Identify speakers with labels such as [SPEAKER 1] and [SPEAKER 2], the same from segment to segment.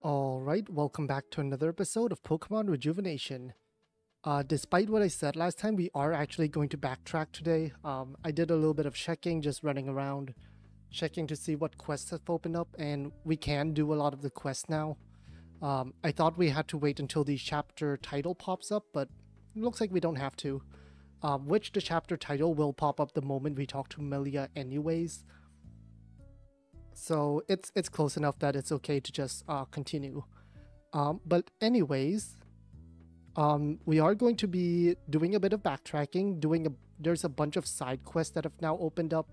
[SPEAKER 1] Alright, welcome back to another episode of Pokemon Rejuvenation. Despite what I said last time, we are actually going to backtrack today. I did a little bit of checking, just running around, checking to see what quests have opened up, and we can do a lot of the quests now. I thought we had to wait until the chapter title pops up, but it looks like we don't have to. Which the chapter title will pop up the moment we talk to Melia anyways. So it's close enough that it's okay to just continue. But anyways, we are going to be doing a bit of backtracking. There's a bunch of side quests that have now opened up,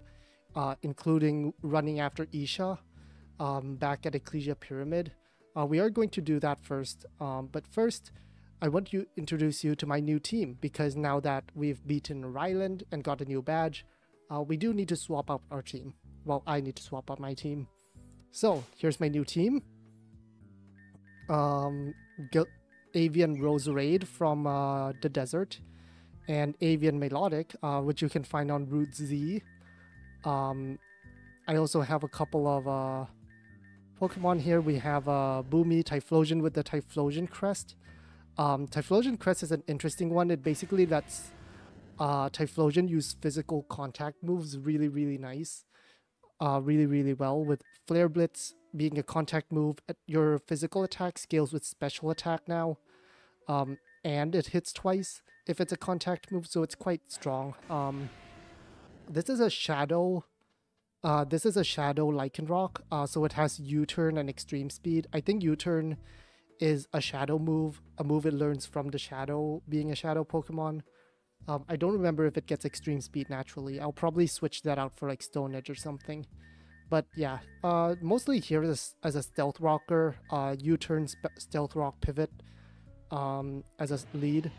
[SPEAKER 1] including running after Isha back at Eclysia Pyramid. We are going to do that first. But first, I want to introduce you to my new team, because now that we've beaten Ryland and got a new badge, we do need to swap out our team. Well, I need to swap out my team. So, here's my new team. Avian Roserade from the desert, and Avian Melodic, which you can find on Route Z. I also have a couple of Pokemon here. We have Boomy Typhlosion with the Typhlosion Crest. Typhlosion Crest is an interesting one. It basically lets Typhlosion use physical contact moves really nice. Really well, with Flare Blitz being a contact move. Your physical attack scales with special attack now, and it hits twice if it's a contact move, so it's quite strong. This is a shadow Lycanroc, so it has U-turn and extreme speed. I think U-turn is a shadow move, a move it learns from the shadow, being a shadow Pokemon. I don't remember if it gets extreme speed naturally. I'll probably switch that out for like Stone Edge or something. But yeah, mostly here as a Stealth Rocker, U-turn Stealth Rock Pivot as a lead.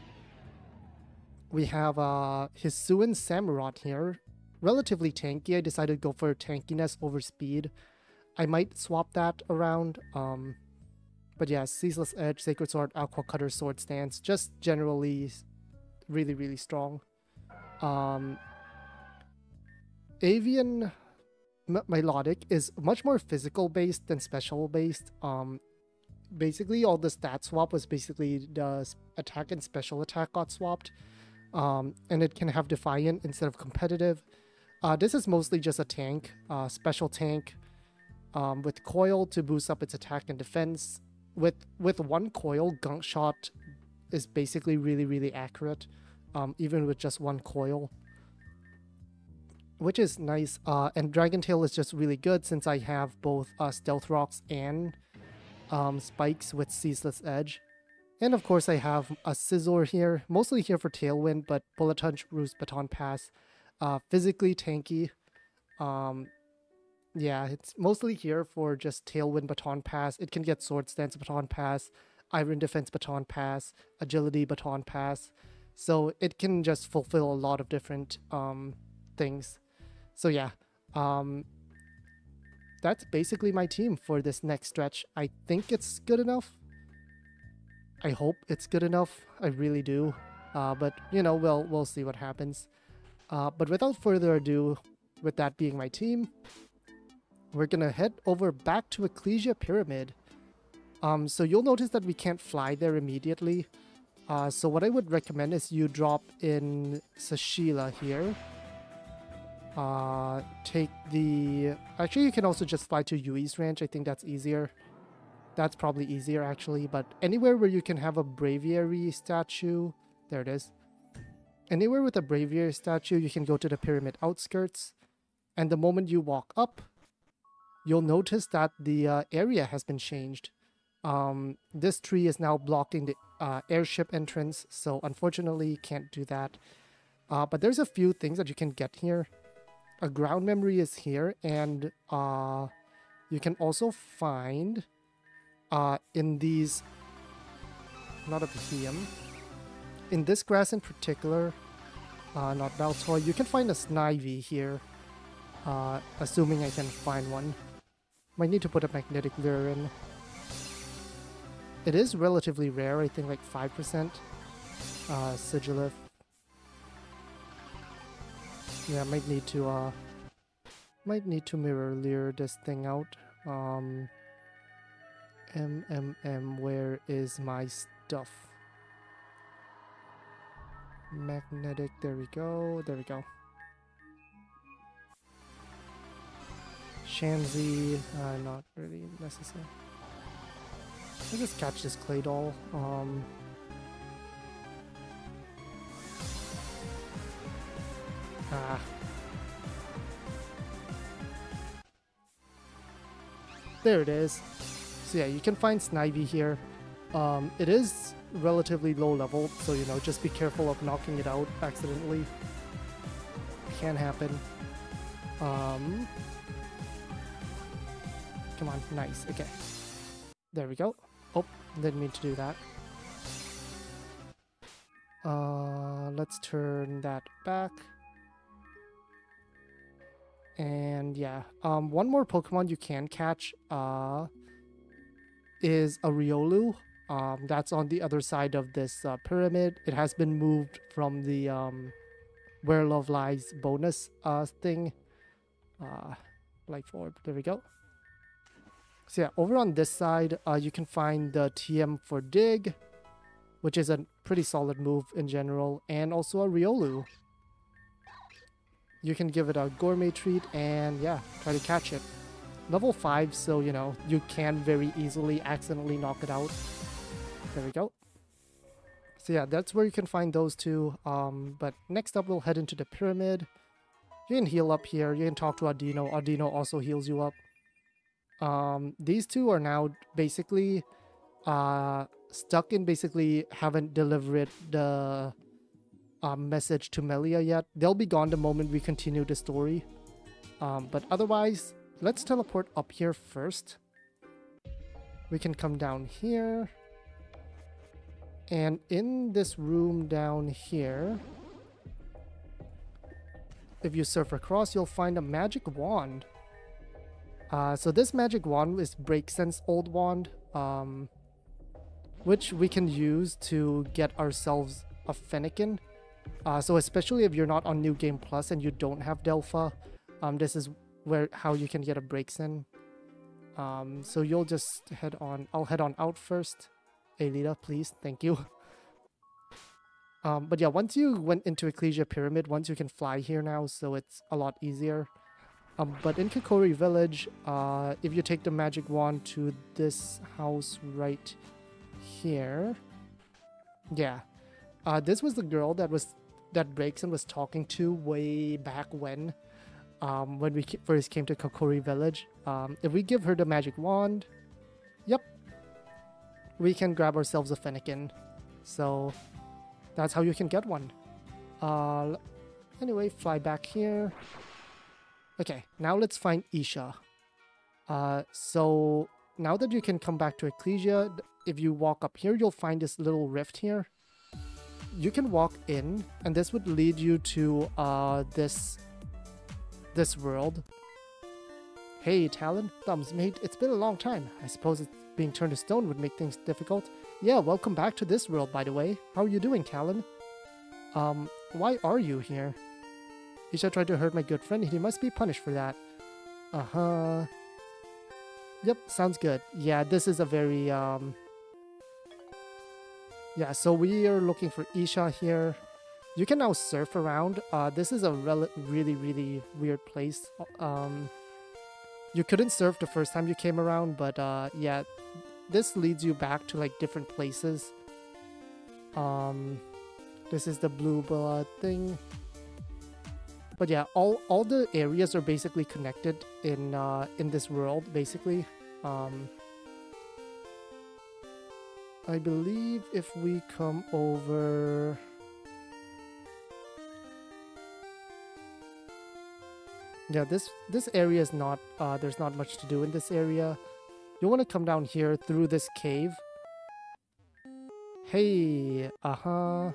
[SPEAKER 1] We have Hisuian Samurott here. Relatively tanky. I decided to go for tankiness over speed. I might swap that around. But yeah, Ceaseless Edge, Sacred Sword, Aqua Cutter, Sword Stance. Just generally really strong. Avian Melodic is much more physical based than special based. Basically all the stat swap was basically the attack and special attack got swapped, and it can have Defiant instead of competitive. This is mostly just a tank, special tank, with Coil to boost up its attack and defense. With one Coil, Gunk Shot is basically really accurate, even with just one Coil, which is nice. And Dragon Tail is just really good since I have both Stealth Rocks and Spikes with Ceaseless Edge. And of course I have a Scizor here, mostly here for Tailwind, but Bullet Punch, Roost, Baton Pass, physically tanky. Yeah, it's mostly here for just Tailwind, Baton Pass. It can get Sword Stance, Baton Pass, Iron Defense, Baton Pass, Agility, Baton Pass. So it can just fulfill a lot of different things. So yeah, that's basically my team for this next stretch. I think it's good enough. I hope it's good enough. I really do. But you know, we'll see what happens. But without further ado, with that being my team, we're gonna head over back to Eclysia Pyramid. So you'll notice that we can't fly there immediately. So what I would recommend is you drop in Sashila here. Actually, you can also just fly to Yui's Ranch. I think that's easier. That's probably easier actually, but anywhere where you can have a Braviary statue, there it is. Anywhere with a Braviary statue, you can go to the pyramid outskirts, and the moment you walk up, you'll notice that the area has been changed. This tree is now blocking the airship entrance, so unfortunately can't do that. But there's a few things that you can get here. A ground memory is here, and you can also find in these, not a Behemoth, in this grass in particular, not Baltoy, you can find a Snivy here, assuming I can find one. Might need to put a Magnetic Lure in. It is relatively rare, I think like 5%. Sigilith. Yeah, might need to mirror lure this thing out. Where is my stuff? Magnetic, there we go, there we go. Shanzi, not really necessary. I'll just catch this clay doll. There it is. So yeah, you can find Snivy here. It is relatively low level, so you know, just be careful of knocking it out accidentally. Can happen. Come on, nice, okay. There we go. Oh, didn't mean to do that. Let's turn that back. And yeah, one more Pokemon you can catch is a Riolu. That's on the other side of this pyramid. It has been moved from the Where Love Lies bonus thing. Life Orb, there we go. So yeah, over on this side, you can find the TM for Dig, which is a pretty solid move in general, and also a Riolu. You can give it a gourmet treat and yeah, try to catch it. Level 5, so you know, you can very easily accidentally knock it out. There we go. So yeah, that's where you can find those two. But next up, we'll head into the pyramid. You can heal up here. You can talk to Audino. Audino also heals you up. These two are now basically stuck in basically haven't delivered the message to Melia yet. They'll be gone the moment we continue the story. But otherwise, let's teleport up here first. We can come down here. And in this room down here, if you surf across, you'll find a magic wand. So this magic wand is Breaksense old wand, which we can use to get ourselves a Fennekin. So especially if you're not on New Game Plus and you don't have Delpha, this is how you can get a Breaksen. So you'll just head on. I'll head on out first. Alita, please, thank you. But yeah, once you went into Eclysia Pyramid, once you can fly here now, so it's a lot easier. But in Kokori Village, if you take the magic wand to this house right here, yeah, this was the girl that Breaksen was talking to way back when we first came to Kokori Village. If we give her the magic wand, yep, we can grab ourselves a Fennekin. So that's how you can get one. Anyway, fly back here. Okay, now let's find Isha. So now that you can come back to Eclysia, if you walk up here, you'll find this little rift here. You can walk in, and this would lead you to this world. Hey, Talon, Thumbs mate, it's been a long time. I suppose being turned to stone would make things difficult. Yeah, welcome back to this world, by the way. How are you doing, Talon? Why are you here? Isha tried to hurt my good friend. He must be punished for that. Uh-huh. Yep, sounds good. Yeah, this is a very, yeah, so we are looking for Isha here. You can now surf around. This is a really, really weird place. You couldn't surf the first time you came around, but yeah, this leads you back to like different places. This is the blue blood thing. But yeah, all the areas are basically connected in this world, basically. I believe if we come over... Yeah, this area is not, there's not much to do in this area. You want to come down here through this cave. Hey, uh-huh.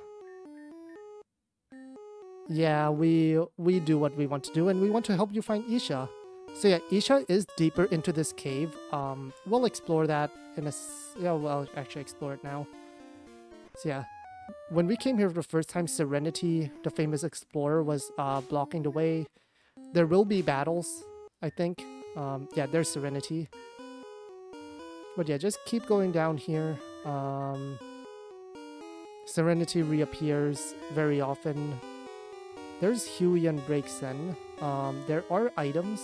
[SPEAKER 1] Yeah, we do what we want to do, and we want to help you find Isha. So yeah, Isha is deeper into this cave. We'll explore that in a... Yeah, we'll actually explore it now. So yeah, when we came here for the first time, Serenity, the famous explorer, was blocking the way. There will be battles, I think. Yeah, there's Serenity. But yeah, just keep going down here. Serenity reappears very often. There's Huey and Breaksen. There are items,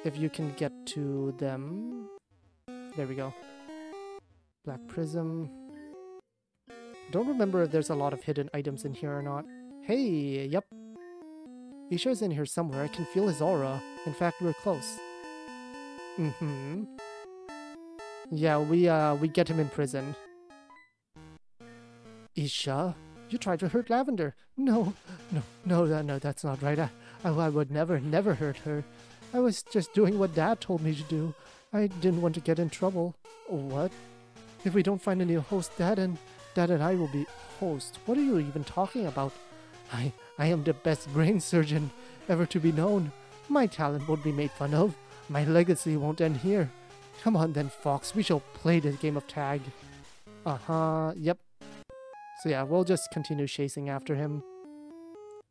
[SPEAKER 1] if you can get to them. There we go. Black Prism. Don't remember if there's a lot of hidden items in here or not. Hey, yep. Isha's in here somewhere. I can feel his aura. In fact, we're close. Yeah, we get him in prison. Isha, you tried to hurt Lavender. No, that's not right. I would never hurt her. I was just doing what Dad told me to do. I didn't want to get in trouble. What? If we don't find a new host, Dad and I will be host. What are you even talking about? I am the best brain surgeon ever to be known. My talent won't be made fun of. My legacy won't end here. Come on then, Fox. We shall play this game of tag. Yep. So yeah, we'll just continue chasing after him.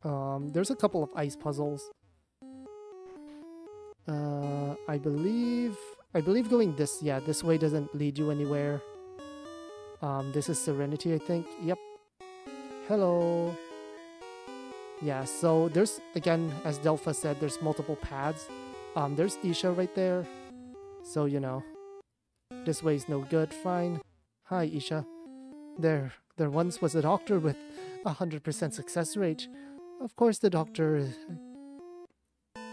[SPEAKER 1] There's a couple of ice puzzles. I believe going this way doesn't lead you anywhere. This is Serenity, I think. Yep. Hello. Yeah, so there's, again, as Delpha said, there's multiple paths. There's Isha right there. So, you know, this way's no good. Fine. Hi, Isha. There once was a doctor with 100% success rate. Of course, the doctor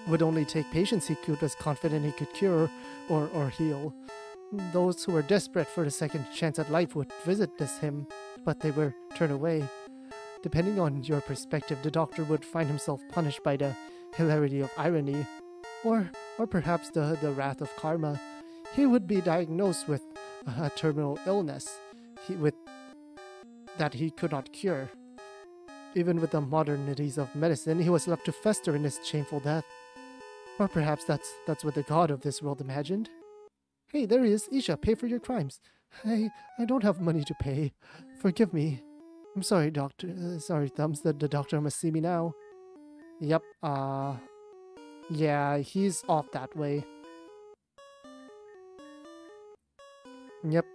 [SPEAKER 1] would only take patients he was confident he could cure or heal. Those who were desperate for a second chance at life would visit him, but they were turned away. Depending on your perspective, the doctor would find himself punished by the hilarity of irony, or perhaps the wrath of karma. He would be diagnosed with a terminal illness that he could not cure. Even with the modernities of medicine, he was left to fester in his shameful death. Or perhaps that's what the god of this world imagined. Hey, there he is. Isha, pay for your crimes. I don't have money to pay. Forgive me. I'm sorry, doctor. Sorry, Thumbs. The doctor must see me now. Yep, yeah, he's off that way. Yep,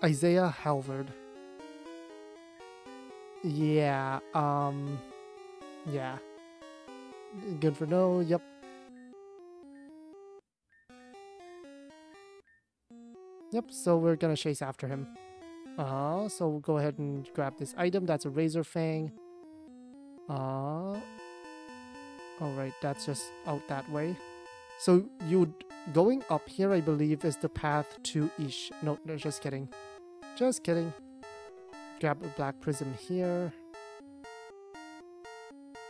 [SPEAKER 1] Isaiah Halvard. Yeah, yeah. Good for no, yep. Yep, so we're gonna chase after him. So we'll go ahead and grab this item. That's a Razor Fang. Alright, that's just out that way. So going up here, I believe, is the path to Ish. No, just kidding. Just kidding. Grab a Black Prism here.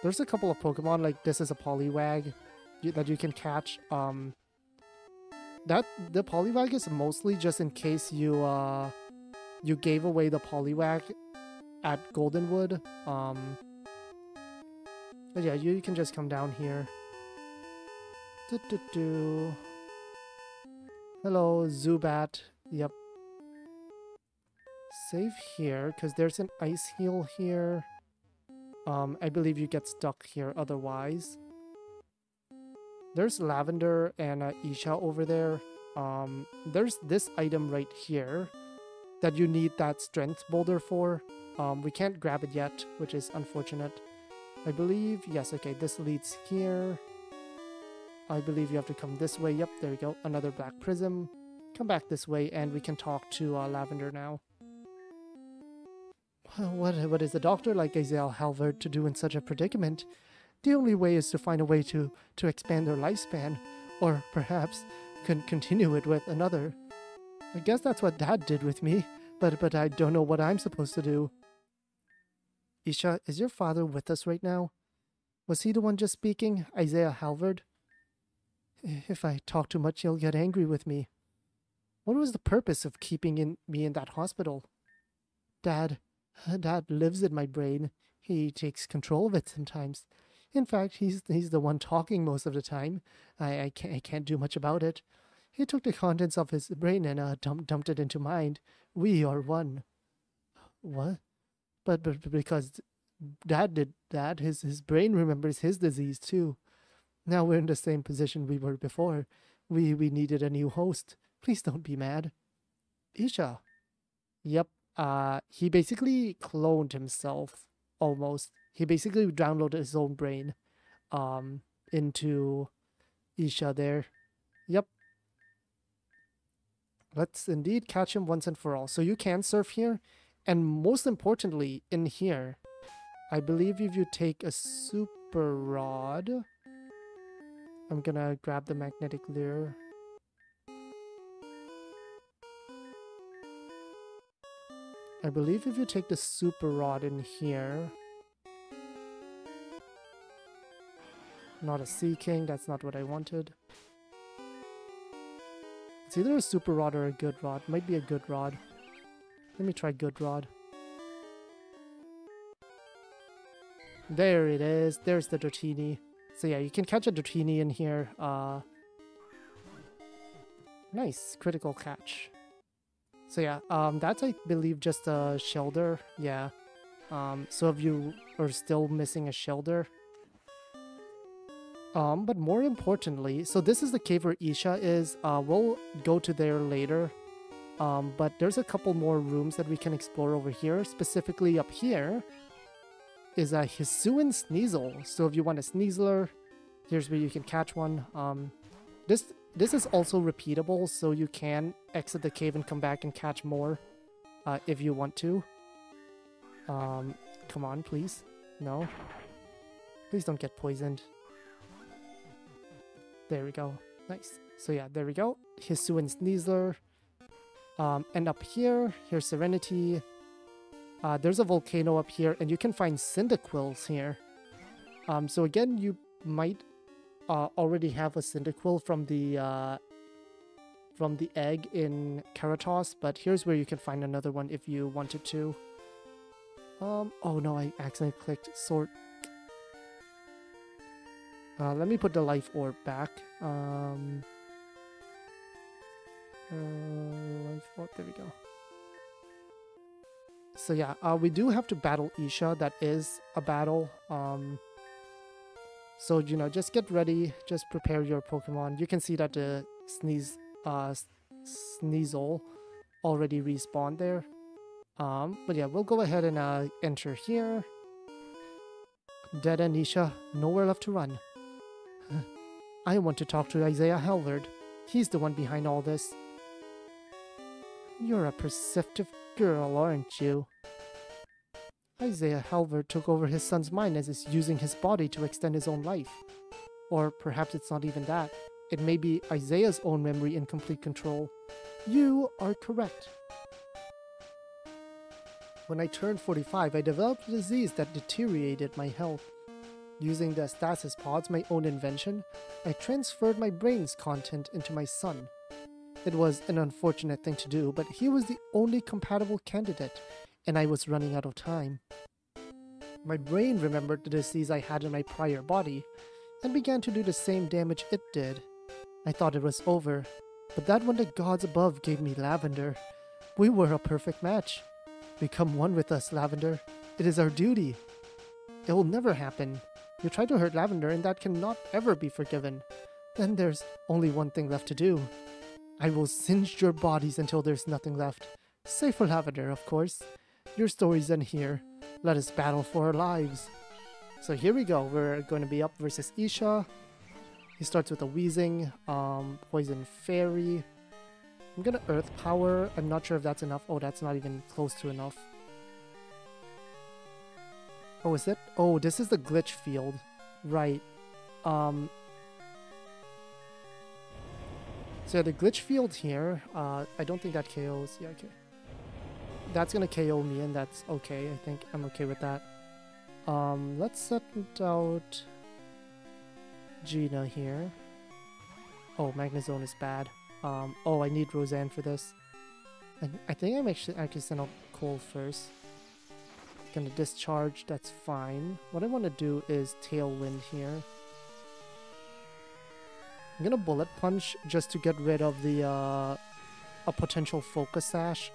[SPEAKER 1] There's a couple of Pokemon, like this is a Poliwag that you can catch. The Poliwag is mostly just in case you gave away the Poliwag at Goldenwood. But yeah, you can just come down here. Hello, Zubat. Yep. Save here, because there's an Ice Heal here. I believe you get stuck here otherwise. There's Lavender and Isha over there. There's this item right here that you need that Strength Boulder for. We can't grab it yet, which is unfortunate. I believe, yes, okay, this leads here. I believe you have to come this way. Yep, there we go. Another Black Prism. Come back this way and we can talk to Lavender now. What is the doctor like Isaiah Halvard to do in such a predicament? The only way is to find a way to expand their lifespan, or perhaps continue it with another. I guess that's what Dad did with me, but I don't know what I'm supposed to do. Isha, is your father with us right now? Was he the one just speaking, Isaiah Halvard? If I talk too much, he'll get angry with me. What was the purpose of keeping me in that hospital? Dad lives in my brain. He takes control of it sometimes. In fact, he's the one talking most of the time. I can't do much about it. He took the contents of his brain and dumped it into mine. We are one. What? But because Dad did that, his brain remembers his disease too. Now we're in the same position we were before. We needed a new host. Please don't be mad. Isha. Yep. He basically cloned himself, almost. He basically downloaded his own brain, into Isha there. Yep. Let's indeed catch him once and for all. So you can surf here, and most importantly, in here, I believe if you take a super rod, I'm gonna grab the magnetic lure. I believe if you take the super rod in here, not a sea king, that's not what I wanted. It's either a super rod or a good rod. Might be a good rod. Let me try good rod. There it is. There's the Dratini. So yeah, you can catch a Dratini in here. Nice. Critical catch. So yeah, that's I believe just a shelter. Yeah. So if you are still missing a shelter. But more importantly, so this is the cave where Isha is. We'll go to there later. But there's a couple more rooms that we can explore over here. Specifically up here is a Hisuian Sneasel. So if you want a Sneasler, here's where you can catch one. This is also repeatable, so you can exit the cave and come back and catch more if you want to. Come on, please. No. Please don't get poisoned. There we go. Nice. So yeah, there we go. Hisuian Sneasler. And up here, here's Serenity. There's a volcano up here, and you can find Cyndaquils here. So again, you might already have a Cyndaquil from the egg in Keratos, but here's where you can find another one if you wanted to. Oh no, I accidentally clicked sort. Let me put the life orb back. Life orb, there we go. So yeah, we do have to battle Isha. That is a battle. So, you know, just get ready. Just prepare your Pokemon. You can see that the Sneasel already respawned there. But yeah, we'll go ahead and enter here. Dead End Isha, nowhere left to run. I want to talk to Isaiah Halvard. He's the one behind all this. You're a perceptive girl, aren't you? Isaiah Halvard took over his son's mind as he's using his body to extend his own life. Or perhaps it's not even that. It may be Isaiah's own memory in complete control. You are correct. When I turned 45, I developed a disease that deteriorated my health. Using the stasis pods, my own invention, I transferred my brain's content into my son. It was an unfortunate thing to do, but he was the only compatible candidate, and I was running out of time. My brain remembered the disease I had in my prior body, and began to do the same damage it did. I thought it was over, but that when the gods above gave me Lavender, we were a perfect match. Become one with us, Lavender. It is our duty. It will never happen. You tried to hurt Lavender, and that cannot ever be forgiven. Then there's only one thing left to do. I will singe your bodies until there's nothing left. Save for Lavender, of course. Your stories end here. Let us battle for our lives. So here we go. We're going to be up versus Isha. He starts with a Wheezing, Poison Fairy. I'm gonna Earth Power. I'm not sure if that's enough. Oh, that's not even close to enough. Oh, is it? Oh, this is the glitch field. Right. So yeah, the glitch field here, I don't think that KOs. Yeah, okay. That's gonna KO me, and that's okay. I think I'm okay with that. Let's set out Gina here. Oh, Magnezone is bad. Oh, I need Roseanne for this. I think I'm actually send out Cole first. Gonna discharge, that's fine. What I want to do is Tailwind here. I'm gonna Bullet Punch just to get rid of the a potential Focus Sash.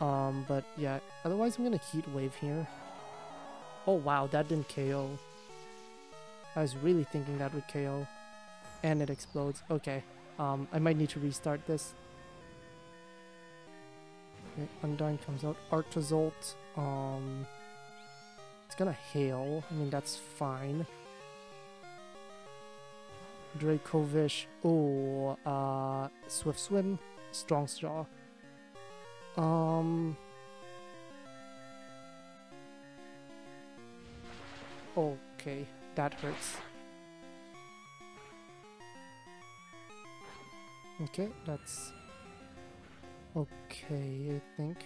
[SPEAKER 1] But yeah, otherwise I'm gonna Heat Wave here. Oh wow, that didn't KO. I was really thinking that would KO. And it explodes. Okay. I might need to restart this. Okay, Undyne comes out. Arctozolt, it's gonna hail. I mean, that's fine. Dracovish. Oh, Swift Swim. Strong Jaw. Okay, that hurts. Okay, that's okay, I think.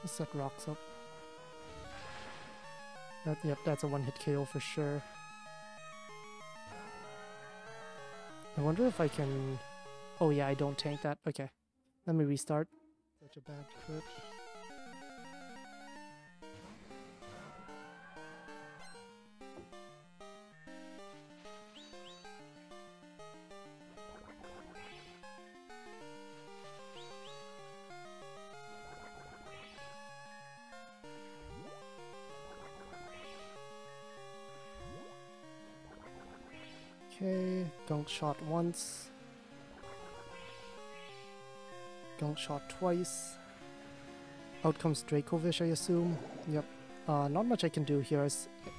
[SPEAKER 1] Let's set rocks up. Yep, that's a one-hit KO for sure. I wonder if I can... Oh yeah, I don't tank that. Okay, let me restart. Such a bad crit. Okay, Gunk Shot once. Gunk Shot twice. Out comes Dracovish, I assume. Yep. Not much I can do here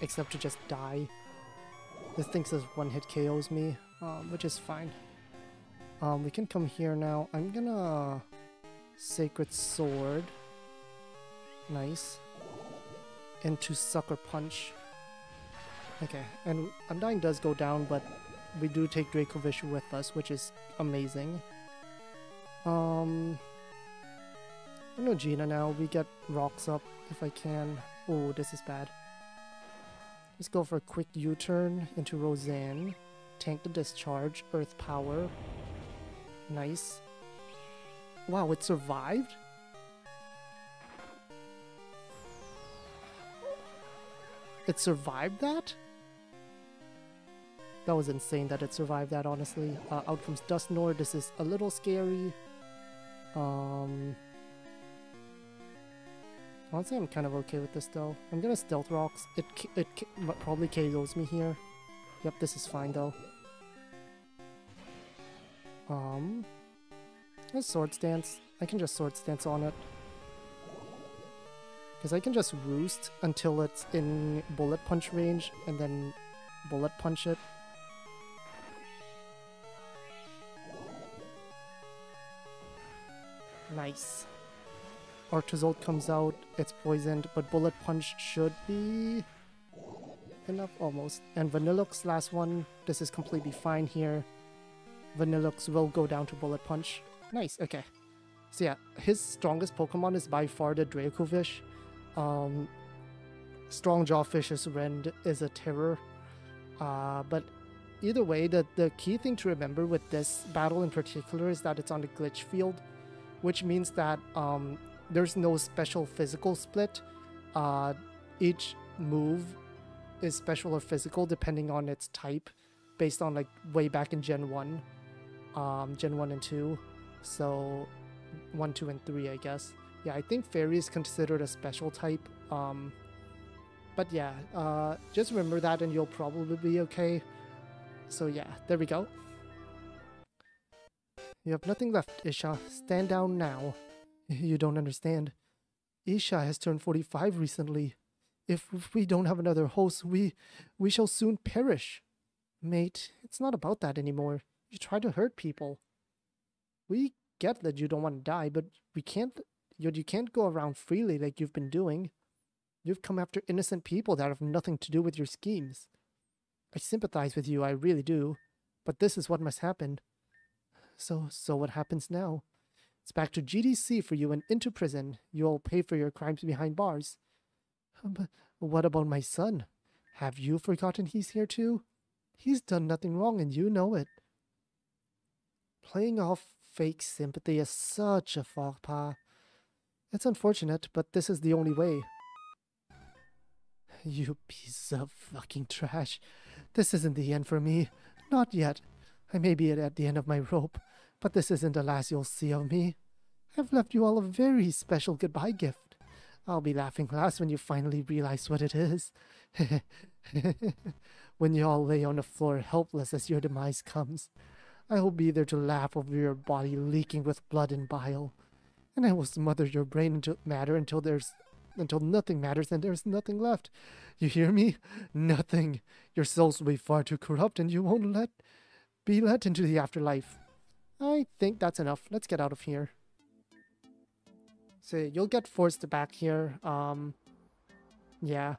[SPEAKER 1] except to just die. This thing says one-hit KOs me, which is fine. We can come here now. I'm gonna... Sacred Sword. Nice. Into Sucker Punch. Okay, and Undyne does go down, but we do take Dracovish with us, which is amazing. No Gina now. We get rocks up if I can. Oh, this is bad. Let's go for a quick U-turn into Roseanne. Tank the discharge. Earth power. Nice. Wow, it survived? It survived that? That was insane that it survived that, honestly. Out comes Dusknoir. This is a little scary. Honestly, I'm kind of okay with this, though. I'm gonna Stealth Rocks. It probably KOs me here. Yep, this is fine, though. Let's Sword Stance. I can just Sword Stance on it. Because I can just Roost until it's in Bullet Punch range, and then Bullet Punch it. Nice. Arctozolt comes out, it's poisoned, but Bullet Punch should be enough, almost. And Vanillux, last one, this is completely fine here. Vanillux will go down to Bullet Punch. Nice, okay. So yeah, his strongest Pokemon is by far the Dracovish. Strong Jawfish's Rend is a terror. But either way, the key thing to remember with this battle in particular is that it's on the glitch field, which means that there's no special physical split. Each move is special or physical depending on its type, based on like way back in Gen 1. Gen 1 and 2. So 1, 2, and 3, I guess. Yeah, I think Fairy is considered a special type. But yeah, just remember that and you'll probably be okay. So yeah, there we go. You have nothing left, Isha. Stand down now. You don't understand. Isha has turned 45 recently. If we don't have another host, we shall soon perish. Mate, it's not about that anymore. You try to hurt people. We get that you don't want to die, but you can't go around freely like you've been doing. You've come after innocent people that have nothing to do with your schemes. I sympathize with you, I really do. But this is what must happen. So what happens now? It's back to GDC for you and into prison. You'll pay for your crimes behind bars. But what about my son? Have you forgotten he's here too? He's done nothing wrong and you know it. Playing off fake sympathy is such a faux pas. It's unfortunate, but this is the only way. You piece of fucking trash. This isn't the end for me. Not yet. I may be at the end of my rope, but this isn't the last you'll see of me. I've left you all a very special goodbye gift. I'll be laughing last when you finally realize what it is. When you all lay on the floor helpless as your demise comes. I will be there to laugh over your body leaking with blood and bile. And I will smother your brain into matter until nothing matters and there's nothing left. You hear me? Nothing. Your souls will be far too corrupt and you won't be let into the afterlife. I think that's enough. Let's get out of here. So you'll get forced back here. Yeah.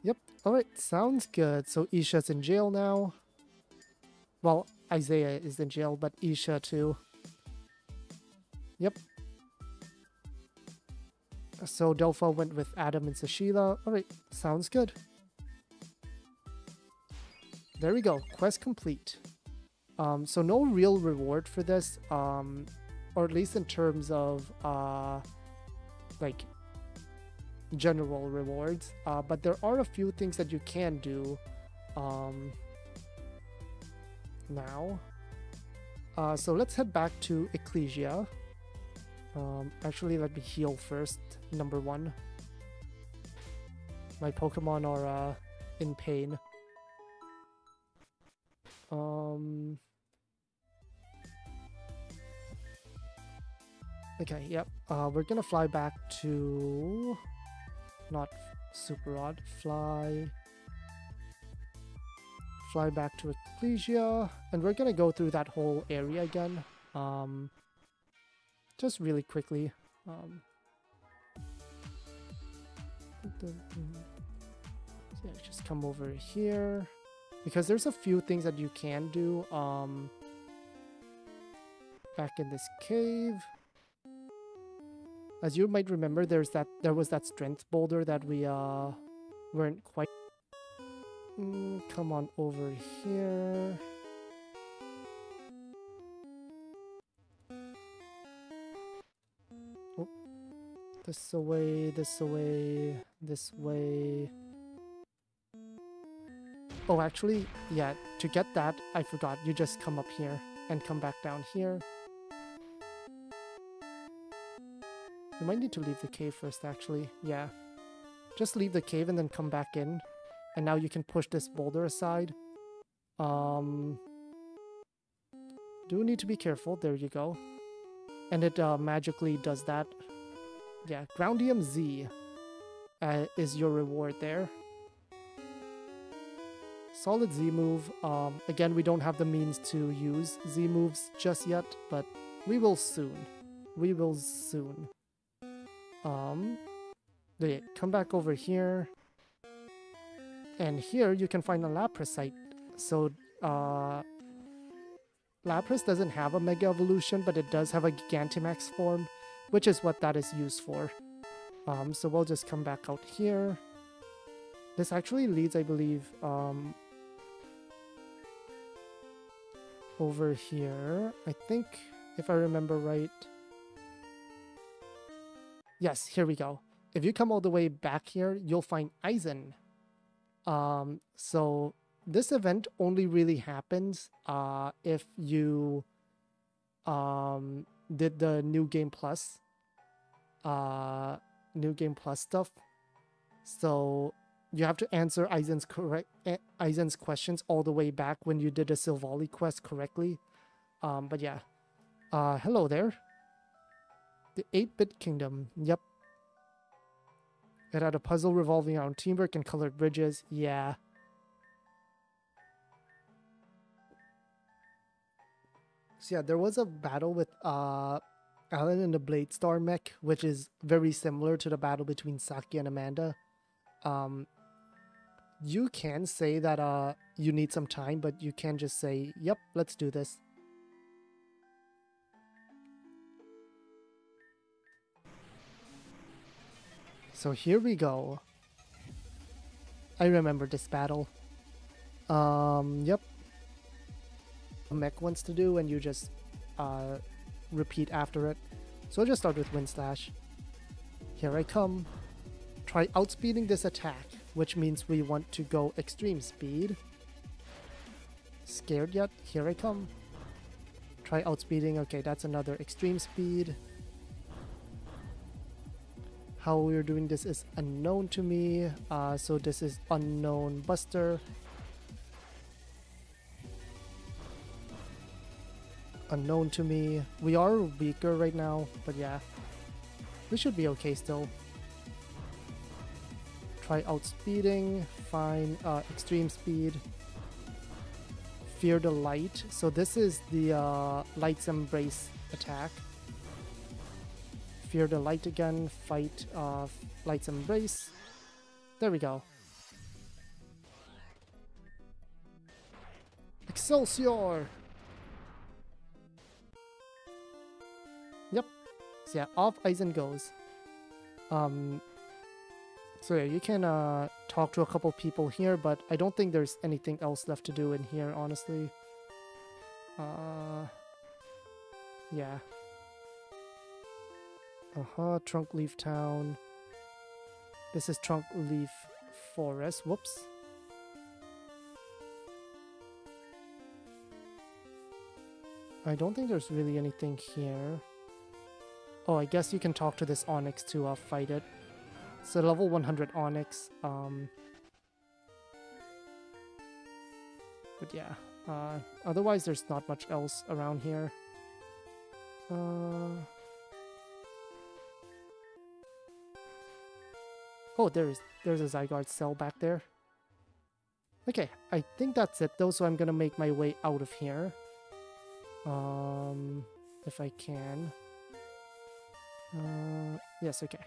[SPEAKER 1] Yep. Alright, sounds good. So Isha's in jail now. Well, Isaiah is in jail, but Isha too. Yep. So Delpha went with Adam and Sashila. Alright, sounds good. There we go. Quest complete. So no real reward for this. Or at least in terms of like general rewards. But there are a few things that you can do now. So let's head back to Eclysia. Actually, let me heal first. Number 1. My Pokemon are in pain. Okay, yep. We're gonna fly back to... Not Super Odd. Fly back to Eclysia. And we're gonna go through that whole area again. Just really quickly. Yeah, just come over here. Because there's a few things that you can do back in this cave. As you might remember, there was that strength boulder that we weren't quite... come on over here. Oh. This away, this away, this way. Oh, actually, yeah, to get that, I forgot. You just come up here and come back down here. You might need to leave the cave first, actually. Yeah. Just leave the cave and then come back in. And now you can push this boulder aside. Do need to be careful. There you go. And it magically does that. Yeah, Groundium Z is your reward there. Solid Z move. Again, we don't have the means to use Z moves just yet, but we will soon. We will soon. Okay, come back over here. And here you can find a Lapras site. So, Lapras doesn't have a Mega Evolution, but it does have a Gigantamax form, which is what that is used for. So we'll just come back out here. This actually leads, I believe, over here. I think, if I remember right. Yes, here we go. If you come all the way back here, you'll find Aizen. So this event only really happens if you did the New Game Plus stuff. So you have to answer Aizen's questions all the way back when you did a Silvally quest correctly. But yeah. Hello there. The 8-Bit Kingdom. Yep. It had a puzzle revolving around teamwork and colored bridges. Yeah. So yeah, there was a battle with Alan and the Blade Star mech, which is very similar to the battle between Saki and Amanda. You can say that you need some time, but you can just say, yep, let's do this. So here we go. I remember this battle. Yep. Mech wants to do, and you just repeat after it. So I'll just start with Wind Slash. Here I come. Try outspeeding this attack, which means we want to go extreme speed. Scared yet? Here I come. Try outspeeding. Okay, that's another extreme speed. How we're doing this is unknown to me, so this is unknown Buster. unknown to me. We are weaker right now, but yeah. We should be okay still. Try outspeeding, fine, extreme speed. Fear the light. So this is the Light's Embrace attack. Fear the light again, fight Light's Embrace. There we go. Excelsior! Yep. So yeah, off Aizen goes. So yeah, you can talk to a couple people here, but I don't think there's anything else left to do in here, honestly. Yeah. Trunk Leaf Town. This is Trunk Leaf Forest. Whoops. I don't think there's really anything here. Oh, I guess you can talk to this Onyx to fight it. So level 100 Onyx. But yeah. Otherwise, there's not much else around here. Oh, there's a Zygarde cell back there. Okay, I think that's it though, so I'm gonna make my way out of here. If I can. Yes, okay.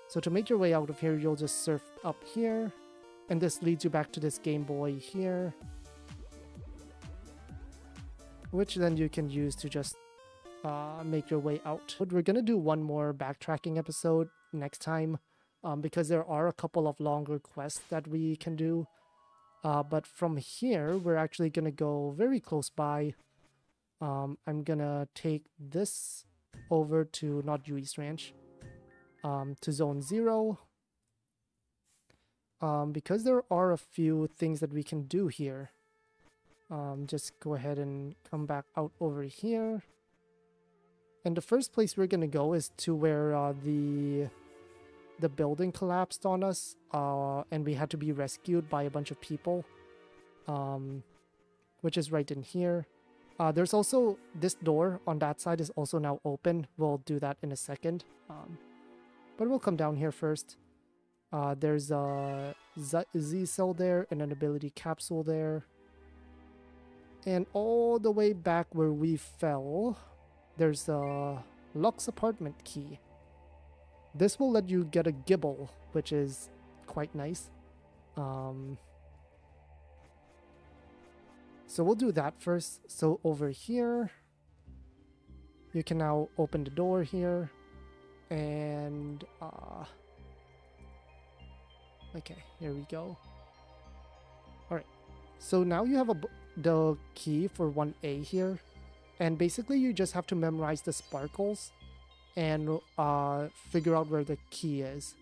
[SPEAKER 1] So to make your way out of here, you'll just surf up here. And this leads you back to this Game Boy here. Which then you can use to just make your way out. But we're gonna do one more backtracking episode next time. Because there are a couple of longer quests that we can do. But from here, we're actually gonna go very close by. I'm gonna take this over to not Yui's Ranch. To Zone 0. Because there are a few things that we can do here. Just go ahead and come back out over here. And the first place we're gonna go is to where the building collapsed on us, and we had to be rescued by a bunch of people, which is right in here. There's also this door on that side is also now open. We'll do that in a second. But we'll come down here first. There's a Z cell there and an ability capsule there. And all the way back where we fell, there's a Lux apartment key. This will let you get a Gible, which is quite nice. So we'll do that first. So over here, you can now open the door here. And, okay, here we go. Alright, so now you have the key for 1A here. And basically you just have to memorize the sparkles and figure out where the key is.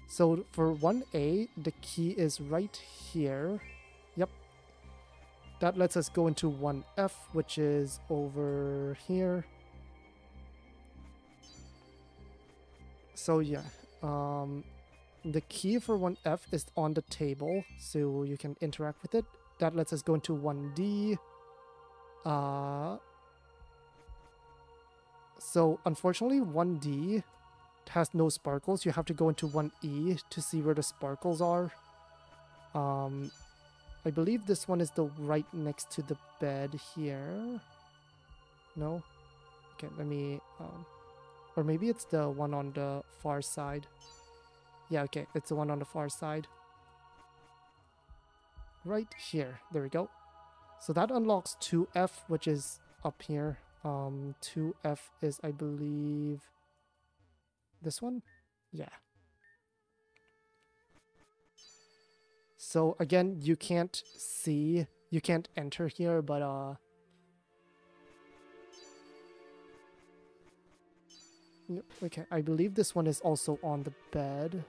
[SPEAKER 1] So for 1A, the key is right here. Yep. That lets us go into 1F, which is over here. So yeah, the key for 1F is on the table, so you can interact with it. That lets us go into 1D. So unfortunately 1D has no sparkles. You have to go into 1E to see where the sparkles are. I believe this one is the right next to the bed here. No? Okay, let me... or maybe it's the one on the far side. Yeah, okay, it's the one on the far side. Right here. There we go. So that unlocks 2F, which is up here. 2F is, I believe, this one? Yeah. So again, you can't see, you can't enter here, but okay, I believe this one is also on the bed.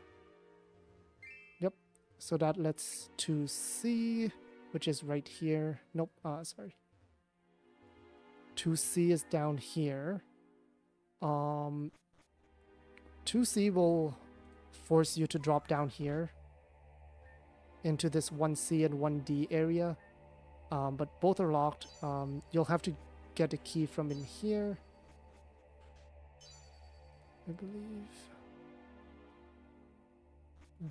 [SPEAKER 1] Yep. So that lets 2C, which is right here. Nope, sorry. 2C is down here. 2C will force you to drop down here into this 1C and 1D area. But both are locked. You'll have to get a key from in here, I believe.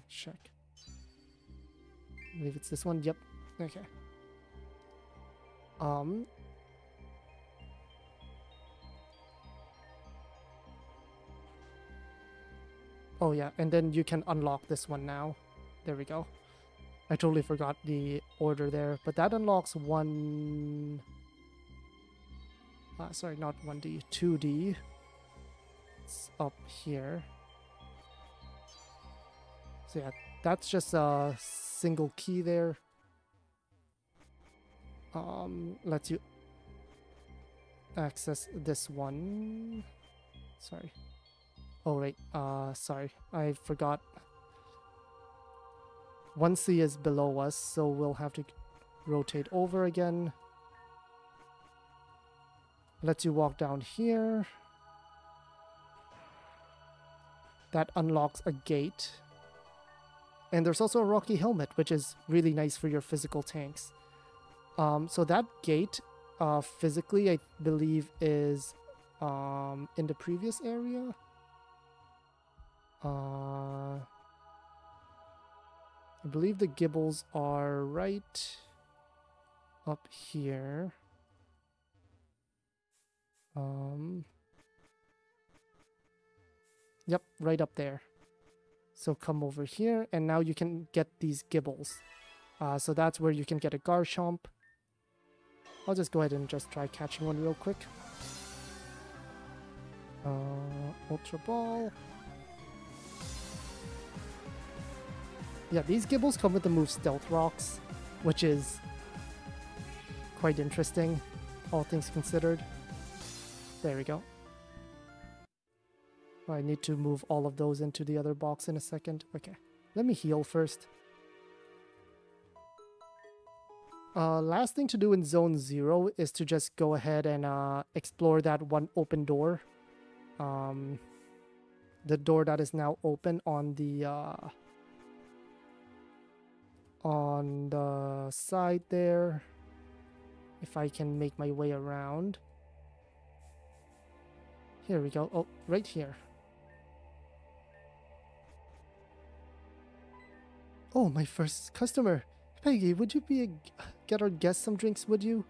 [SPEAKER 1] Check. I believe it's this one. Yep. Okay. Oh yeah, and then you can unlock this one now. There we go. I totally forgot the order there, but that unlocks one... sorry, not 1D, 2D. It's up here. So yeah, that's just a single key there. Lets you access this one. Sorry. Oh, right. Sorry. I forgot. 1C is below us, so we'll have to rotate over again. Lets you walk down here. That unlocks a gate. And there's also a rocky helmet, which is really nice for your physical tanks. So that gate, physically, I believe is in the previous area. I believe the Gibles are right up here. Yep, right up there. So come over here, and now you can get these Gibles. So that's where you can get a Garchomp. I'll just go ahead and just try catching one real quick. Ultra Ball. Yeah, these Gibles come with the move Stealth Rocks, which is quite interesting, all things considered. There we go. I need to move all of those into the other box in a second. Okay, let me heal first. Last thing to do in Zone 0 is to just go ahead and explore that one open door. The door that is now open on the side there. If I can make my way around. Here we go. Oh, right here. Oh, my first customer. Peggy, would you get our guests some drinks, would you?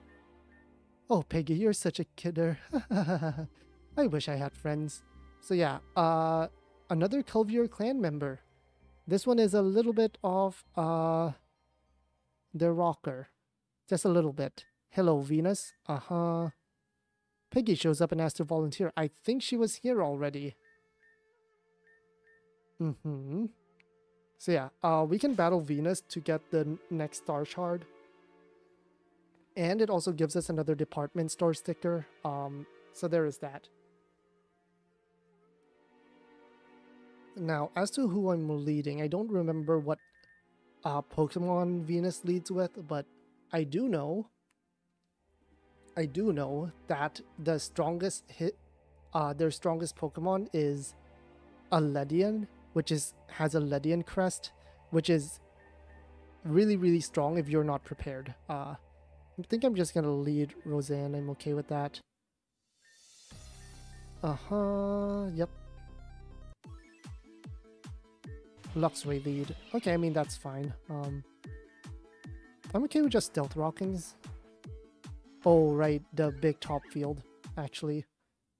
[SPEAKER 1] Oh, Peggy, you're such a kidder. I wish I had friends. So yeah, another Culvier clan member. This one is a little bit of the rocker. Just a little bit. Hello, Venus. Peggy shows up and asks to volunteer. I think she was here already. So yeah, we can battle Venus to get the next star shard. And it also gives us another department store sticker. So there is that. Now, as to who I'm leading, I don't remember what Pokemon Venus leads with, but I do know that the strongest their strongest Pokemon is a Ledian, which has a Ledian crest, which is really, really strong if you're not prepared. I think I'm just gonna lead Roseanne. I'm okay with that. Yep. Luxray lead. Okay, I mean that's fine. I'm okay with just stealth rockings. Oh right, the big top field. Actually,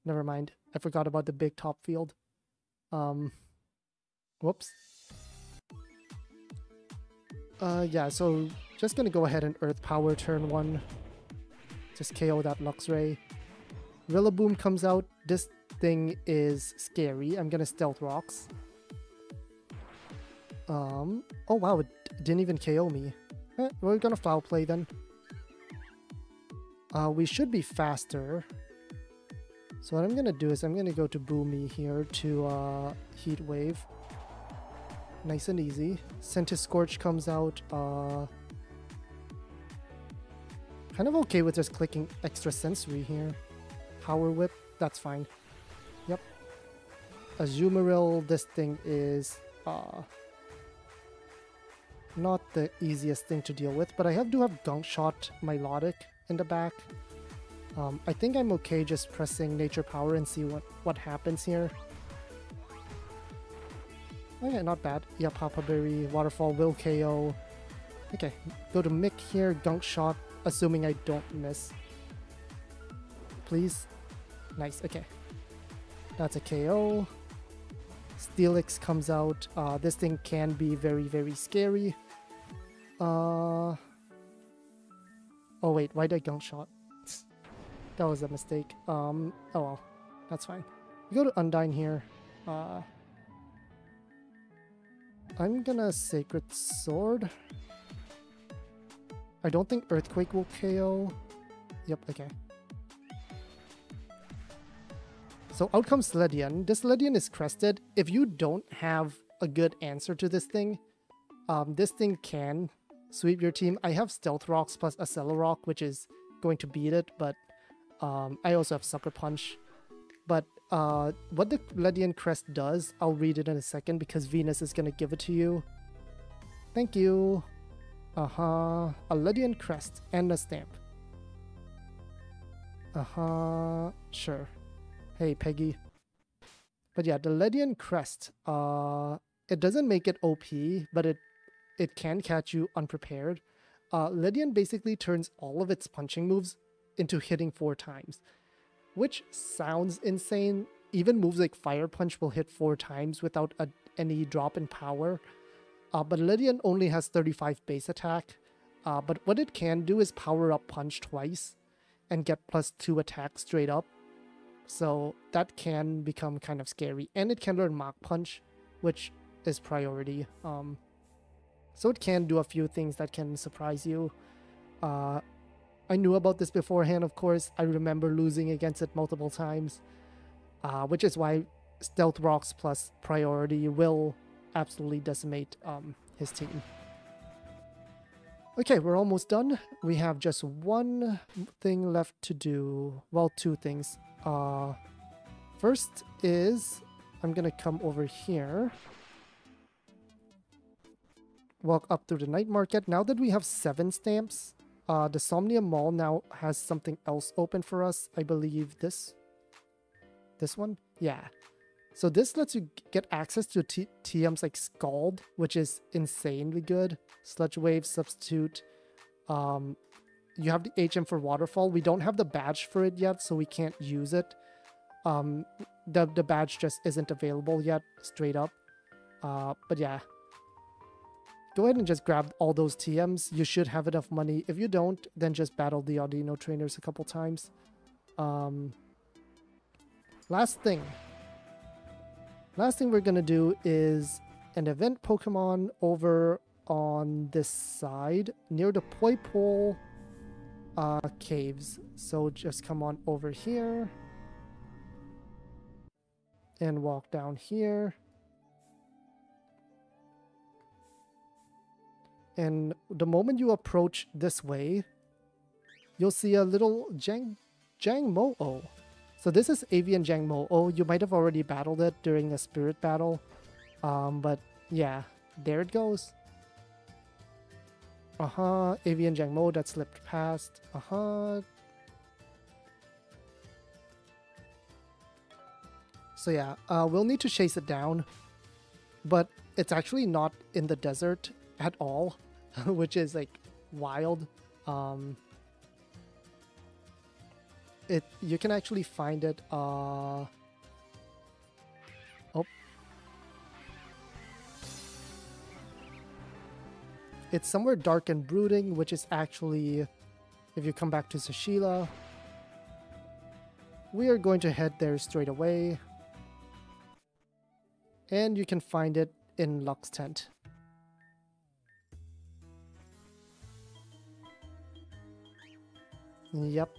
[SPEAKER 1] never mind. I forgot about the big top field. Whoops. Yeah, so just gonna go ahead and Earth Power turn 1. Just KO that Luxray. Rillaboom comes out. This thing is scary. I'm gonna Stealth Rocks. Oh wow, it didn't even KO me. We're gonna Foul Play then. We should be faster. So what I'm gonna do is I'm gonna go to Boomy here to Heat Wave. Nice and easy. Scorch comes out. Kind of okay with just clicking extra sensory here. Power Whip, that's fine. Yep. Azumarill, this thing is not the easiest thing to deal with, but I do have Gunk Shot Milotic in the back. I think I'm okay just pressing Nature Power and see what happens here. Okay, not bad. Yeah, Papa Berry, Waterfall will KO. Okay, go to Mick here, Gunk Shot, assuming I don't miss. Please. Nice, okay. That's a KO. Steelix comes out. This thing can be very, very scary. Oh wait, why did I Gunk Shot? That was a mistake. Oh well, that's fine. We go to Undyne here. I'm gonna Sacred Sword. I don't think Earthquake will KO. Yep, okay. So out comes Ledian. This Ledian is crested. If you don't have a good answer to this thing can sweep your team. I have Stealth Rocks plus Accelerock, which is going to beat it, but I also have Sucker Punch. But what the Ledian Crest does, I'll read it in a second because Venus is going to give it to you. Thank you. A Ledian Crest and a Stamp. Sure. Hey, Peggy. But yeah, the Ledian Crest, it doesn't make it OP, but it can catch you unprepared. Ledian basically turns all of its punching moves into hitting 4 times. Which sounds insane. Even moves like Fire Punch will hit 4 times without any drop in power. But Ledian only has 35 base attack. But what it can do is power up Punch twice and get +2 attack straight up. So that can become kind of scary. And it can learn Mach Punch, which is priority. So it can do a few things that can surprise you. I knew about this beforehand, of course. I remember losing against it multiple times, which is why Stealth Rocks plus priority will absolutely decimate his team. Okay, we're almost done. We have just one thing left to do. Well, 2 things. First is I'm gonna come over here. Walk up through the night market. Now that we have 7 stamps, the Somnium Mall now has something else open for us. I believe this one? Yeah. So this lets you get access to TMs like Scald, which is insanely good. Sludge Wave, Substitute. You have the HM for Waterfall. We don't have the badge for it yet, so we can't use it. The badge just isn't available yet, straight up. But yeah. Go ahead and just grab all those TMs. You should have enough money. If you don't, then just battle the Audino trainers a couple times. Last thing we're gonna do is an event Pokemon over on this side near the Poipole caves. So just come on over here and walk down here. And the moment you approach this way, you'll see a little Jangmo-o. So this is Avian Jangmo-o. You might have already battled it during a spirit battle. But yeah, there it goes. Avian Jangmo that slipped past. So yeah, we'll need to chase it down. But it's actually not in the desert at all, which is like wild. You can actually find it. Oh, it's somewhere dark and brooding, which is actually, if you come back to Sashila, we are going to head there straight away, and you can find it in Lux Tent. Yep.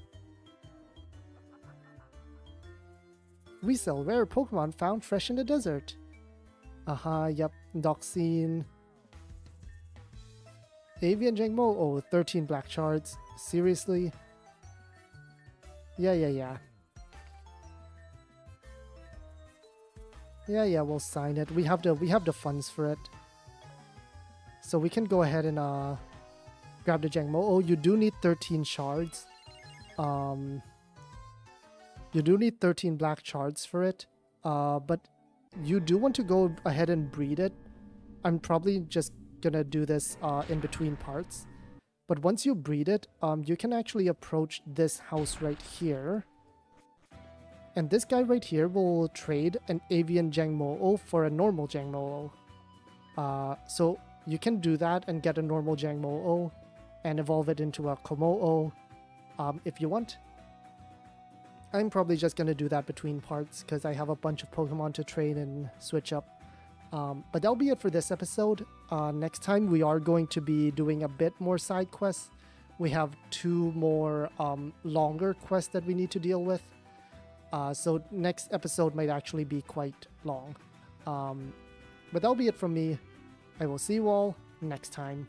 [SPEAKER 1] We sell rare Pokemon found fresh in the desert. Yep. Doxine. Avian Jangmo-o, 13 black shards. Seriously? Yeah. Yeah, we'll sign it. We have the funds for it. So we can go ahead and grab the Jangmo-o. You do need 13 shards. You do need 13 black shards for it, but you do want to go ahead and breed it. I'm probably just gonna do this in between parts. But once you breed it, you can actually approach this house right here. And this guy right here will trade an avian Jangmo-o for a normal Jangmo-o. So you can do that and get a normal Jangmo-o and evolve it into a Komo-o if you want. I'm probably just going to do that between parts because I have a bunch of Pokemon to train and switch up. But that'll be it for this episode. Next time we are going to be doing a bit more side quests. We have 2 more longer quests that we need to deal with. So next episode might actually be quite long. But that'll be it from me. I will see you all next time.